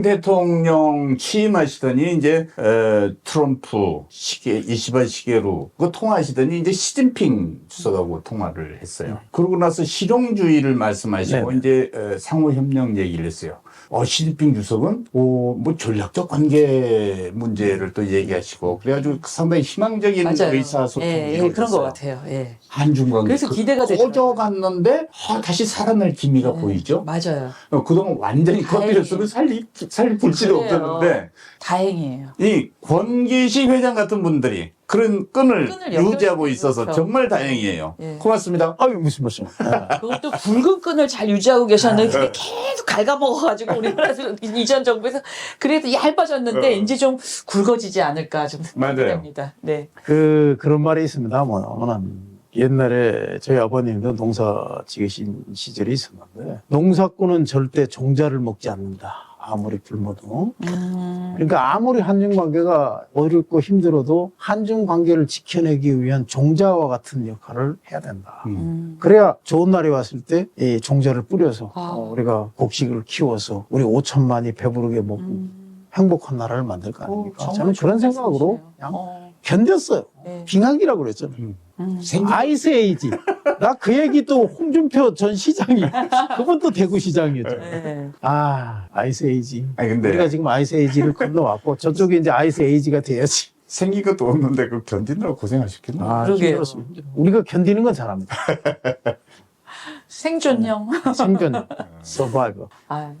대통령 취임하시더니 이제 트럼프 이시바 시게루 그 통화하시더니 이제 시진핑 주석하고 통화를 했어요. 그러고 나서 실용주의를 말씀하시고 이제 상호 협력 얘기를 했어요. 시진핑 주석은 뭐 전략적 관계 문제를 또 얘기하시고 그래가지고 상당히 희망적인 의사소통이 그런 것 같아요. 예. 한중 관계 그래서 기대가 되죠. 꺼져갔는데 다시 살아날 기미가 보이죠. 맞아요. 그동안 완전히 꺼뜨렸으면 살릴 불씨도 없었는데 다행이에요. 이 권기식 회장 같은 분들이 그런 끈을 유지하고 있어서 그렇죠. 정말 다행이에요. 예. 고맙습니다. 아유, 무슨 말씀. 그것도 붉은 끈을 잘 유지하고 계셨는데 계속 갉아먹어가지고 우리나라에서 이전 정부에서 그래도 얇아졌는데 이제 좀 굵어지지 않을까 좀 생각합니다. 네. 그런 말이 있습니다. 뭐냐면 옛날에 저희 아버님도 농사 지으신 시절이 있었는데 농사꾼은 절대 종자를 먹지 않는다. 아무리 굶어도. 그러니까 아무리 한중 관계가 어렵고 힘들어도 한중 관계를 지켜내기 위한 종자와 같은 역할을 해야 된다. 그래야 좋은 날이 왔을 때 이 종자를 뿌려서 우리가 곡식을 키워서 우리 5천만이 배부르게 먹고 행복한 나라를 만들 거 아닙니까? 저는 그런 생각으로 그냥 견뎠어요. 네. 빙하기라고 그랬잖아요. 아이스 에이지. 나 그 얘기 또 홍준표 전 시장이 그분 또 대구시장이었죠. 네. 아이스 에이지. 근데 우리가 지금 아이스 에이지를 건너왔고 저쪽에 이제 아이스 에이지가 돼야지. 생긴 것도 없는데 그 견디느라 고생하셨겠나? 그러게요. 우리가 견디는 건 잘합니다. 생존형. 생존, 서바이버.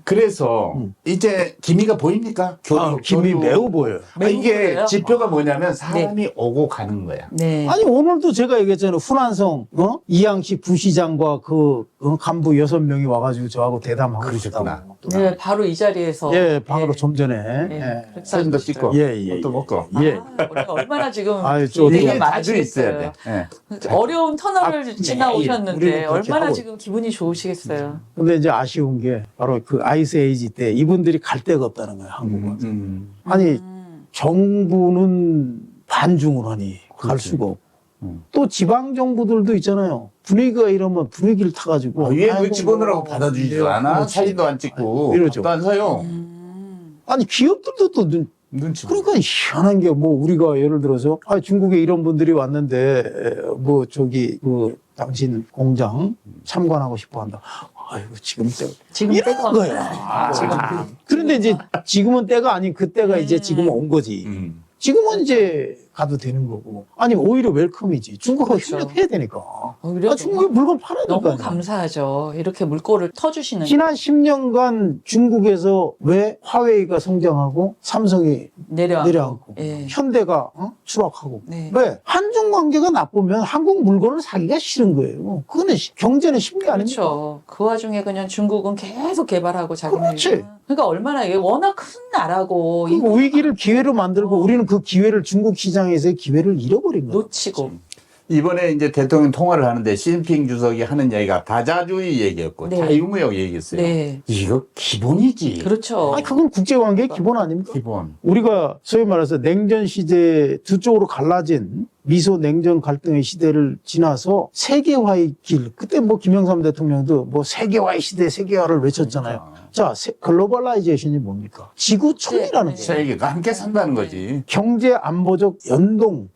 그래서 이제 기미가 보입니까? 기미 매우 보여요. 이게 보여요? 지표가 뭐냐면 사람이 오고 가는 거야. 네. 아니 오늘도 제가 얘기했잖아요. 훈안성 이양시 부시장과 그 간부 6명이 와가지고 저하고 대담하고 그러셨구나. 네, 바로 이 자리에서. 바로 좀 전에. 그렇게 사진도 찍고 또 먹고. 우리가 얼마나 지금 좀 이게 기대가 자주 있어야 돼. 어려운 터널을 지나오셨는데 우리는 그렇게 얼마나 하고 지금 기분이 좋으시겠어요. 근데 이제 아쉬운 게 바로 그 아이스 에이지 때 이분들이 갈 데가 없다는 거예요, 한국은. 아니, 정부는 반중을 하니 갈 수가 없고. 또 지방 정부들도 있잖아요. 분위기가 이러면 분위기를 타가지고. 위에 집어넣으라고 받아주지도 않아. 그렇지. 사진도 안 찍고. 이러죠. 밥도 안 사요. 아니, 기업들도 또 눈치. 그러니까 희한한 게 뭐 우리가 예를 들어서 중국에 이런 분들이 왔는데 뭐 당신 공장 참관하고 싶어 한다. 아이고 지금 때가 거야. 그런데 이제 지금은 때가 아닌 그때가 이제 지금은 온 거지. 지금은 이제 가도 되는 거고. 아니 오히려 웰컴이지. 중국하고 협력해야 되니까. 중국에 물건 팔아야 될 거 너무 아니야. 감사하죠. 이렇게 물꼬를 터주시는. 지난 10년간 중국에서 왜 화웨이가 성장하고 삼성이 내려앉고 현대가 추락하고 왜? 한중 관계가 나쁘면 한국 물건을 사기가 싫은 거예요. 그거는 경제는 심리 아닙니까? 그렇죠. 그 와중에 그냥 중국은 계속 개발하고 자기는. 그렇지. 그러니까 얼마나 이게 워낙 큰 나라고 위기를 기회로 만들고 우리는 그 기회를 중국 시장에서의 기회를 잃어버린 거예요. 놓치고. 이번에 이제 대통령 통화를 하는데 시진핑 주석이 하는 얘기가 다자주의 얘기였고 자유무역 얘기였어요. 이거 기본이지. 그렇죠. 그건 국제관계의 기본 아닙니까? 기본. 우리가 소위 말해서 냉전 시대 두 쪽으로 갈라진 미소 냉전 갈등의 시대를 지나서 세계화의 길. 그때 뭐 김영삼 대통령도 뭐 세계화의 시대, 세계화를 외쳤잖아요. 자, 글로벌라이제이션이 뭡니까? 지구촌이라는 거예요. 세계가 함께 산다는 거지. 경제 안보적 연동,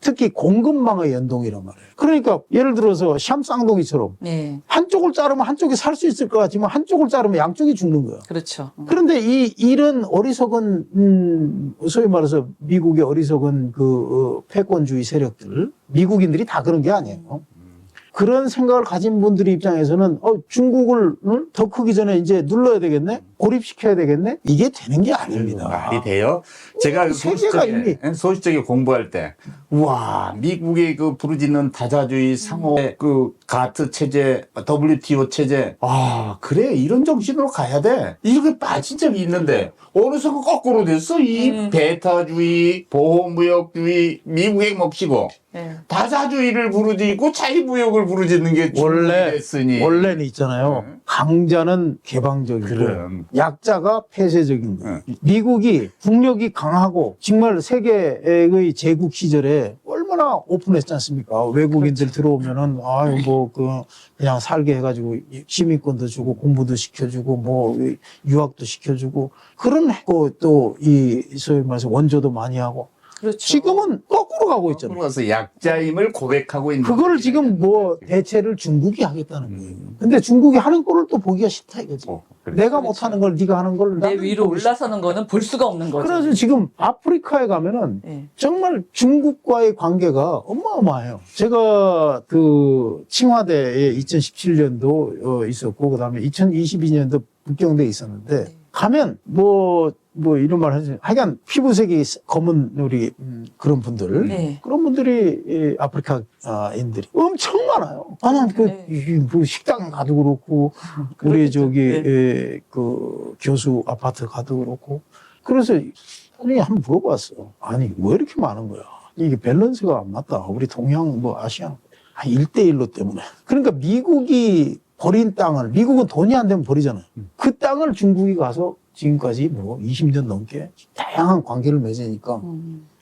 특히 공급망의 연동이란 말이에요. 그러니까 예를 들어서 샴쌍둥이처럼 한쪽을 자르면 한쪽이 살 수 있을 것 같지만 한쪽을 자르면 양쪽이 죽는 거예요. 그렇죠. 그런데 이런 어리석은 소위 말해서 미국의 어리석은 패권주의 세력들, 미국인들이 다 그런 게 아니에요. 그런 생각을 가진 분들의 입장에서는 중국을 더 크기 전에 이제 눌러야 되겠네? 고립시켜야 되겠네? 이게 되는 게 아닙니다. 말이 돼요? 제가 소시적에 공부할 때 우와 미국의 그 부르짖는 다자주의 상호 그 가트 체제 WTO 체제 그래 이런 정신으로 가야 돼 이렇게 빠진 적이 있는데 어느 순간 거꾸로 됐어. 이 베타주의 보호무역주의 미국에 먹히고 다자주의를 부르짖고 자유무역을 부르짖는 게 됐으니 원래는 있잖아요. 강자는 개방적이고 약자가 폐쇄적인 거예요. 미국이 국력이 강하고 정말 세계의 제국 시절에 얼마나 얼마나 오픈했지 않습니까? 외국인들 들어오면은 그냥 살게 해가지고 시민권도 주고 공부도 시켜주고 뭐 유학도 시켜주고 그런 또이 소위 말해서 원조도 많이 하고. 그렇죠. 지금은 거꾸로 가고 있잖아요. 그래서 약자임을 고백하고 있는. 그거를 지금 뭐 대체를 중국이 하겠다는 거예요. 근데 중국이 하는 거를 또 보기가 싫다 이거지. 그래. 내가 그렇죠. 못하는 걸 네가 하는 걸 내 나는 위로 보기 싫다. 올라서는 거는 볼 수가 없는 거죠. 그래서 지금 아프리카에 가면은 네. 정말 중국과의 관계가 어마어마해요. 제가 그 칭화대에 2017년도 있었고 그다음에 2022년도 북경대에 있었는데 네. 가면 뭐 이런 말 하지. 하여간 피부색이 검은 우리 그런 분들. 네. 그런 분들이 이 아프리카인들이 엄청 많아요. 아니, 뭐 식당에 가도 그렇고, 우리 그렇겠죠. 그 교수 아파트 가도 그렇고. 그래서 아니, 한번 물어봤어. 아니, 왜 이렇게 많은 거야? 이게 밸런스가 안 맞다. 우리 동양, 아시아. 1대1로 때문에. 그러니까 미국이 버린 땅을, 미국은 돈이 안 되면 버리잖아요. 그 땅을 중국이 가서 지금까지 20년 넘게 다양한 관계를 맺으니까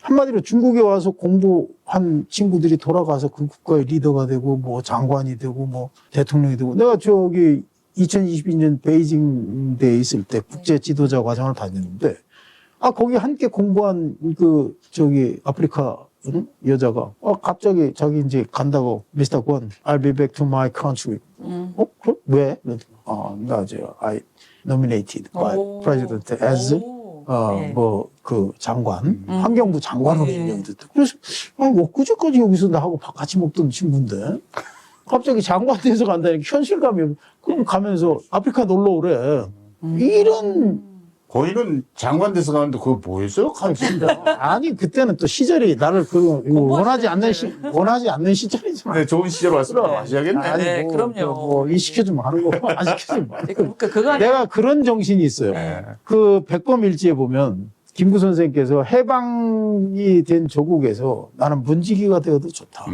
한마디로 중국에 와서 공부한 친구들이 돌아가서 그 국가의 리더가 되고 장관이 되고 대통령이 되고 내가 2022년 베이징대에 있을 때 국제 지도자 과정을 다녔는데 거기 함께 공부한 아프리카 여자가 갑자기 자기 이제 간다고 미스터 권 I'll be back to my country. 그래? 왜? 나 I nominated by president as 그 장관, 환경부 장관으로 임명됐다. 그래서 엊그제까지 여기서 나하고 같이 먹던 친구인데 갑자기 장관 돼서 간다니까 현실감이 그럼 가면서 아프리카 놀러 오래. 이런 거기는 장관 돼서 가는데 그거 뭐였어요? 아니 그때는 또 시절이 나를 원하지 않는 시절이지만. 네, 좋은 시절 왔으면 그럼. 하셔야겠네. 네, 그럼요. 이 시켜주면 하는 거고 안 시켜주면 안 하는 거고. 그러니까 그거 내가 그런 정신이 있어요. 네. 그 백범일지에 보면 김구 선생께서 해방이 된 조국에서 나는 문지기가 되어도 좋다.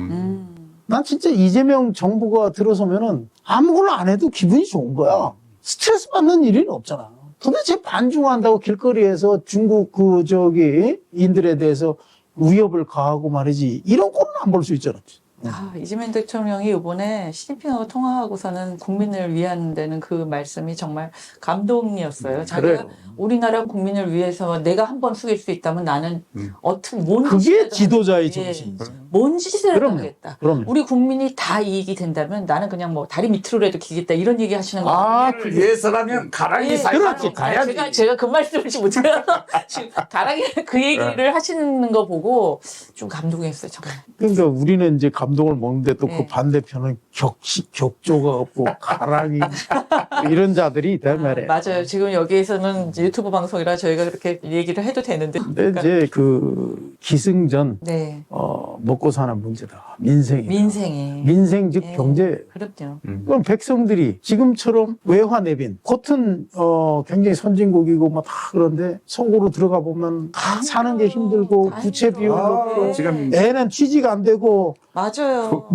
난 진짜 이재명 정부가 들어서면은 아무거나 안 해도 기분이 좋은 거야. 스트레스 받는 일은 없잖아. 도대체 반중한다고 길거리에서 중국 인들에 대해서 위협을 가하고 말이지 이런 꼴은 안 볼 수 있잖아. 이재명 대통령이 이번에 시진핑하고 통화하고서는 국민을 위한 데는 그 말씀이 정말 감동이었어요. 자기가 그래요. 우리나라 국민을 위해서 내가 한 번 숙일 수 있다면 나는 뭔 그게 짓이라도 지도자의 하겠다. 정신이죠. 뭔 짓이라도 그럼요. 하겠다. 그럼요. 우리 국민이 다 이익이 된다면 나는 그냥 다리 밑으로라도 기겠다 이런 얘기 하시는 거예요. 그를 위해서라면 가랑이 사이로 가야지. 제가 그 말씀을 지금 못해서 지금 가랑이 그 얘기를 하시는 거 보고 좀 감동했어요 정말. 그러니까 우리는 이제 감동을 먹는데 또 그 네. 반대편은 격조가 없고 가랑이 이런 자들이 있단 말이에요. 맞아요. 지금 여기에서는 이제 유튜브 방송이라 저희가 그렇게 얘기를 해도 되는데. 근데 이제 그 기승전 네. 먹고 사는 문제다. 민생이. 민생 즉 네. 경제. 그럼요. 그럼 백성들이 지금처럼 외화내빈 겉은 굉장히 선진국이고 다 그런데 속으로 들어가 보면 다 사는 게 힘들고 아니요. 부채 비율 높고 지금 애는 취직 안 되고 맞아요.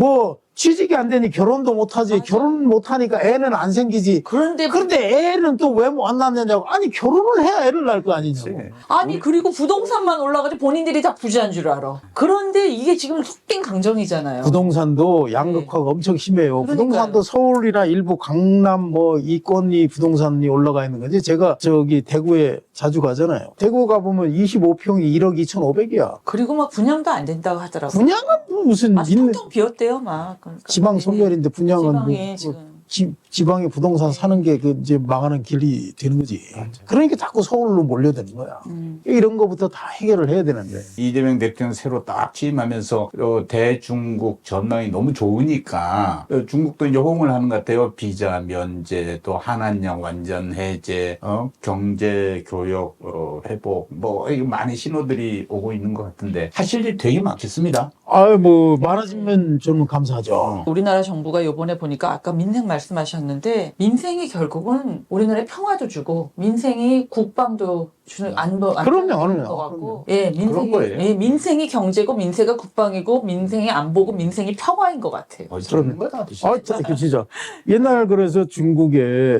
취직이 안 되니 결혼도 못 하지. 맞아. 결혼 못 하니까 애는 안 생기지. 그런데 애는 또 왜 못 낳느냐고. 아니 결혼을 해야 애를 낳을 거 아니냐고. 아니 그리고 부동산만 올라가지 본인들이 다 부자인 줄 알아. 그런데 이게 지금 섞인 강정이잖아요. 부동산도 양극화가 엄청 심해요. 그러니까요. 부동산도 서울이나 일부 강남 이권이 부동산이 올라가 있는 거지. 제가 대구에 자주 가잖아요. 대구 가보면 25평이 1억 2,500이야. 그리고 막 분양도 안 된다고 하더라고요. 분양은 무슨 텅텅 비었대요 막. 그러니까. 지방 소멸인데 분양은 지방에 지금. 지방에 부동산 사는 게 이제 망하는 길이 되는 거지. 그러니까 자꾸 서울로 몰려드는 거야. 이런 거부터 다 해결을 해야 되는데. 이재명 대통령 새로 딱 취임하면서 대중국 전망이 너무 좋으니까 중국도 이제 호응을 하는 것 같아요. 비자 면제, 또 한한령 완전 해제, 경제 교역 회복, 이거 많은 신호들이 오고 있는 것 같은데 하실 일 되게 많겠습니다. 많아지면 저는 감사하죠. 우리나라 정부가 요번에 보니까 아까 민생 말씀하셨는데 민생이 결국은 우리나라에 평화도 주고 민생이 국방도 주는 안 것 그럼요. 같고, 예, 그런 거예요. 민생이 경제고 민생이 국방이고 민생이 안보고 민생이 평화인 것 같아요. 그런 거다. 그 진짜 옛날 그래서 중국의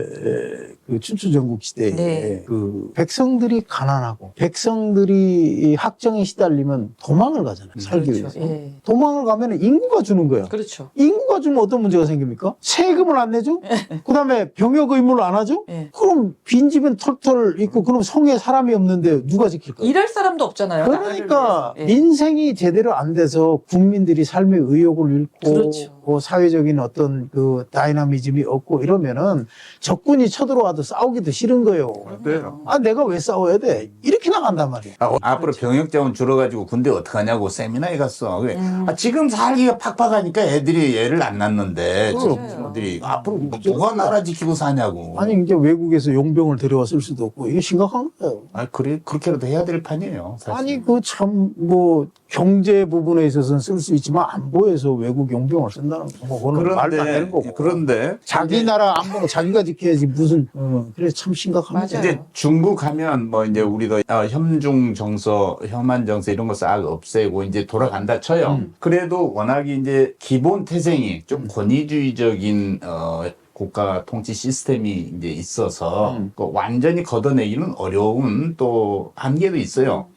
그 춘추전국 시대에 네. 그 백성들이 가난하고 백성들이 이 학정에 시달리면 도망을 가잖아요. 살기 위해서. 예. 도망을 가면 인구가 주는 거야. 그렇죠. 인구가 주면 어떤 문제가 생깁니까? 세금을 안 내죠? 그다음에 병역 의무를 안 하죠? 예. 그럼 빈집은 털털 있고 그럼 성에 사람이 없는데 누가 지킬까요? 일할 사람도 없잖아요. 그러니까 나라를 위해서. 예. 민생이 제대로 안 돼서 국민들이 삶의 의욕을 잃고 그렇죠. 뭐 사회적인 어떤 그 다이나미즘이 없고 이러면은 적군이 쳐들어와도 싸우기도 싫은 거예요. 그래요. 아 내가 왜 싸워야 돼? 이렇게 나간단 말이야. 앞으로 병역 자원 줄어가지고 군대 어떡하냐고 세미나에 갔어. 그래. 지금 살기가 팍팍하니까 애들이 애를 안 낳는데 맞아요. 애들이 앞으로 누가 나라 지키고 사냐고. 아니 이제 외국에서 용병을 데려와 쓸 수도 없고 이게 심각한 거예요. 그래 그렇게라도 해야 될 판이에요. 사실. 아니 그 참 뭐 경제 부분에 있어서는 쓸 수 있지만 안보에서 외국 용병을 쓴다는 거 뭐 그거는 말도 안 되는 거고. 그런데 자기 이제 나라 안보는 자기가 지켜야지 무슨 그래서 참 심각합니다. 맞아요. 이제 중국 하면 뭐 이제 우리도 혐중 정서, 혐한 정서 이런 거 싹 없애고 이제 돌아간다 쳐요. 그래도 워낙에 이제 기본 태생이 좀 권위주의적인 국가 통치 시스템이 이제 있어서 그 완전히 걷어내기는 어려운 또 한계도 있어요.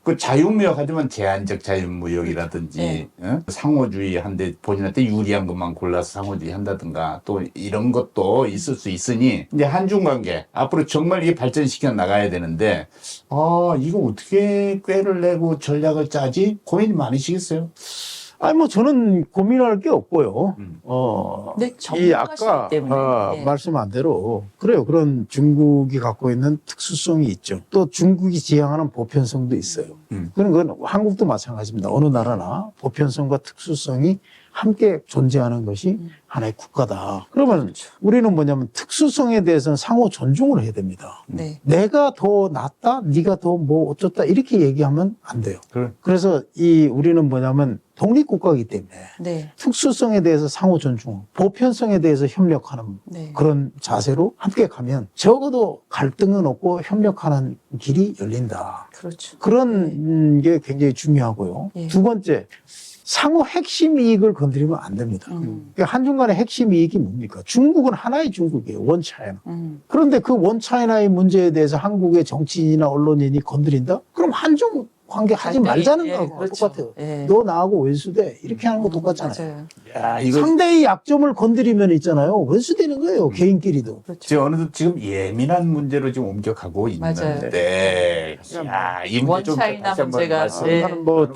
그 자유무역 하지만 제한적 자유무역이라든지 네. 상호주의 한데 본인한테 유리한 것만 골라서 상호주의 한다든가 또 이런 것도 있을 수 있으니 이제 한중 관계 앞으로 정말 이게 발전시켜 나가야 되는데 이거 어떻게 꾀를 내고 전략을 짜지 고민이 많으시겠어요? 아니 뭐 저는 고민할 게 없고요. 네, 이 전문가시기 아까 때문에. 예. 말씀한 대로 그래요. 그런 중국이 갖고 있는 특수성이 있죠. 또 중국이 지향하는 보편성도 있어요. 그런 건 한국도 마찬가지입니다. 어느 나라나 보편성과 특수성이 함께 존재하는 것이 하나의 국가다. 그러면 그렇죠. 우리는 뭐냐면 특수성에 대해서는 상호 존중을 해야 됩니다. 네. 내가 더 낫다, 네가 더 뭐 어쩌다 이렇게 얘기하면 안 돼요. 그래. 그래서 우리는 뭐냐면 독립국가이기 때문에 네. 특수성에 대해서 상호 존중, 보편성에 대해서 협력하는 네. 그런 자세로 함께 가면 적어도 갈등은 없고 협력하는 길이 열린다. 그렇죠. 그런 게 굉장히 중요하고요. 예. 두 번째, 상호 핵심 이익을 건드리면 안 됩니다. 그러니까 한중 간의 핵심 이익이 뭡니까? 중국은 하나의 중국이에요. 원 차이나. 그런데 그 원 차이나의 문제에 대해서 한국의 정치인이나 언론인이 건드린다? 그럼 한중 관계 하지 말자는 거하고 그렇죠. 똑같아요. 예. 너 나하고 왼수돼. 이렇게 하는 거 똑같잖아요. 맞아요. 야, 이거 상대의 약점을 건드리면 있잖아요. 왼수되는 거예요. 개인끼리도. 지금 어느덧 지금 예민한 문제로 지금 옮겨가고 있는데, 야, 이 문제 좀 원차이나 다시 한번 문제가, 말씀. 예. 뭐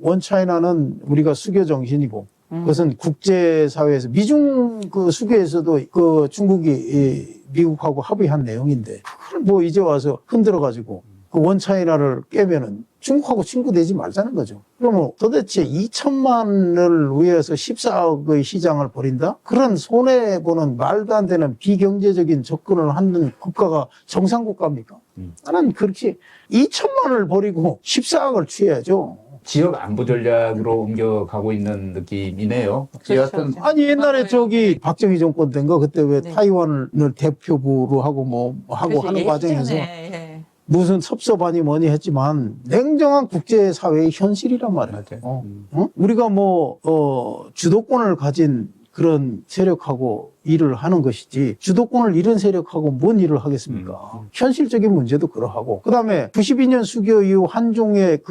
원 차이나는 우리가 수교 정신이고 그것은 국제사회에서 미중 그 수교에서도 그 중국이 미국하고 합의한 내용인데 그걸 뭐 이제 와서 흔들어가지고 그 원 차이나를 깨면은 중국하고 친구 되지 말자는 거죠. 그러면 도대체 2천만을 위해서 14억의 시장을 벌인다? 그런 손해보는 말도 안 되는 비경제적인 접근을 하는 국가가 정상국가입니까? 나는 그렇게 2천만을 버리고 14억을 취해야죠. 지역 안보 전략으로 옮겨가고 있는 느낌이네요. 그렇죠. 여하튼 아니 옛날에 저기 박정희 정권 때인가 그때 왜 네. 타이완을 대표부로 하고 뭐 하고 그래서 하는 과정에서 예전에, 무슨 섭섭하니 뭐니 했지만 냉정한 국제사회의 현실이란 말이에요. 우리가 뭐 주도권을 가진 그런 세력하고 일을 하는 것이지 주도권을 잃은 세력하고 뭔 일을 하겠습니까? 현실적인 문제도 그러하고 그다음에 92년 수교 이후 한중의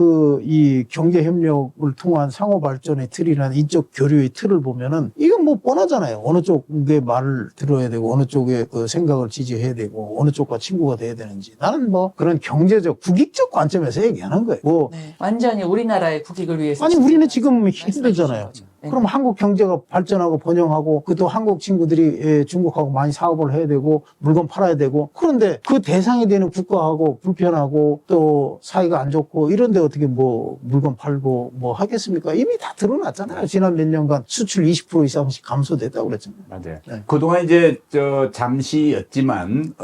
이 경제 협력을 통한 상호 발전의 틀이나 인적 교류의 틀을 보면은 이건 뭐 뻔하잖아요. 어느 쪽의 말을 들어야 되고 어느 쪽의 그 생각을 지지해야 되고 어느 쪽과 친구가 돼야 되는지 나는 뭐 그런 경제적 국익적 관점에서 얘기하는 거예요. 뭐 네. 완전히 우리나라의 국익을 위해서. 아니 우리는 지금 말씀해 힘들잖아요. 주신 거죠. 네. 그럼 한국 경제가 발전하고 번영하고 또 한국 친구들이 중국하고 많이 사업을 해야 되고 물건 팔아야 되고 그런데 그 대상이 되는 국가하고 불편하고 또 사이가 안 좋고 이런데 어떻게 뭐 물건 팔고 뭐 하겠습니까? 이미 다 드러났잖아요. 지난 몇 년간 수출 20% 이상씩 감소됐다고 그랬잖아요. 맞아요. 네. 그동안 이제 잠시였지만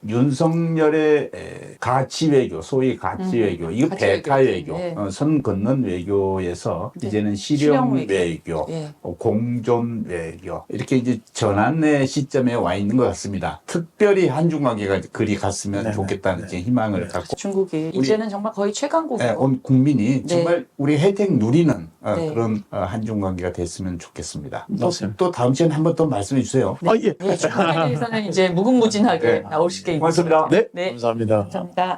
윤석열의 가치 외교, 소위 가치 외교, 이거 가치 배타 외교. 외교, 네. 선 긋는 외교에서 네. 이제는 실용 실용 외교. 외교, 예. 공존 외교 이렇게 이제 전환의 시점에 와 있는 것 같습니다. 특별히 한중 관계가 그리 갔으면 네네. 좋겠다는 이제 희망을 갖고 중국이 이제는 정말 거의 최강국으로 네, 온 국민이 네. 정말 우리 혜택 누리는 네. 그런 한중 관계가 됐으면 좋겠습니다. 맞습니다. 또 다음 시간에 한 번 더 말씀해 주세요. 예. 네, 중국에 대해서는 이제 무궁무진하게 네. 나올 수 있게 고맙습니다. 네. 네. 감사합니다. 감사합니다.